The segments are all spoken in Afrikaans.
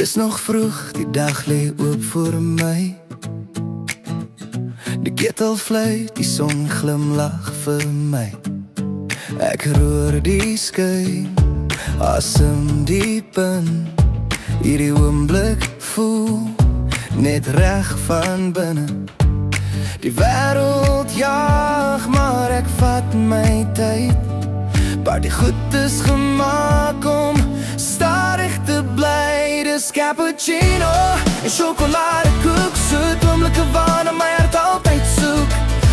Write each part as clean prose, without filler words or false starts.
Dis nog vroeg, die dag lê oop voor my. Die ketel fluit, die son glimlag vir my. Ek roer die skyn, asem diep in. Hierdie oomblik voel net reg van binne. Die wêreld jaag, maar ek vat my tyd. Maar die goed is gemaak om stadig te bly. Dis cappuccino en sjokoladekoek, soet oomblikke waarna my hart altyd soek.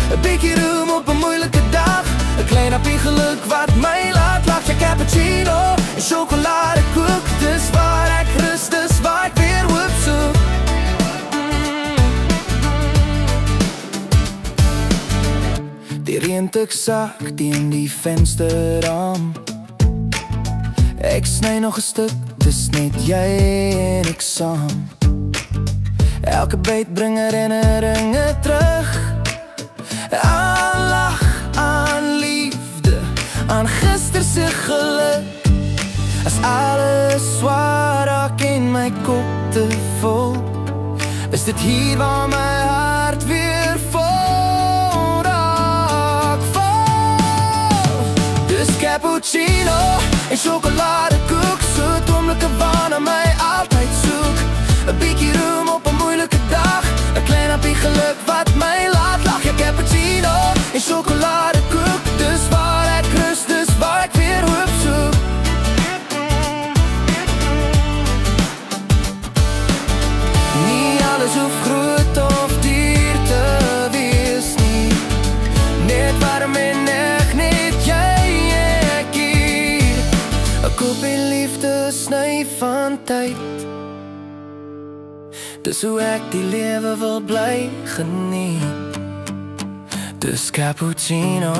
'n bietjie roem op 'n moeilike dag, 'n klein happie geluk wat my laat lag. Ja, cappuccino en sjokoladekoek, dis waar ek rus, dis waar ek weer hoop soek. Die reën tik sak teen die vensterraam. Ek sny nog 'n stuk, dis net jy en ek saam. Elke byt bring herinneringe terug. Aan lag, aan liefde, aan gister se geluk. As alles swaar raak en my kop te vol, is dit hier waar my hart weer vol raak vol. Dus cappuccino en sjokoladekoek, soet oomblikke waarna my altyd soek. 'n bietjie roem op 'n moeilike dag, 'n klein happie geluk wat my laat lag. Ja, cappuccino en sjokoladekoek, dis waar ek rus, dis waar ek weer hoop soek. Nie alles hoef groot of duur te wees nie. Net warm en echt, net jy en ek hier. 'n koppie liefde sny van tyd. Dis hoe ek die lewe wil bly geniet. Dus cappuccino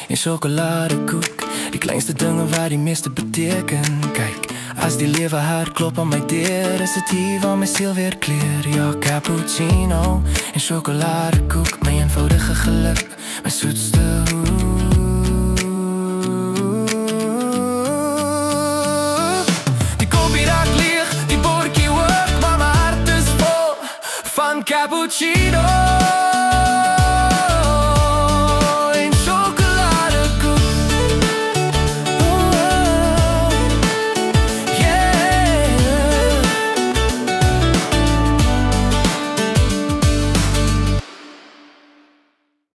en sjokoladekoek, die kleinste dinge waar die meeste beteken. Kyk, as die lewe hard klop aan my deur, is dit hier waar my siel weer kleur. Ja, cappuccino en sjokoladekoek, my eenvoudige geluk, my soetste hoek. Die koppie raak leeg, die bordjie ook, maar my hart is vol van cappuccino.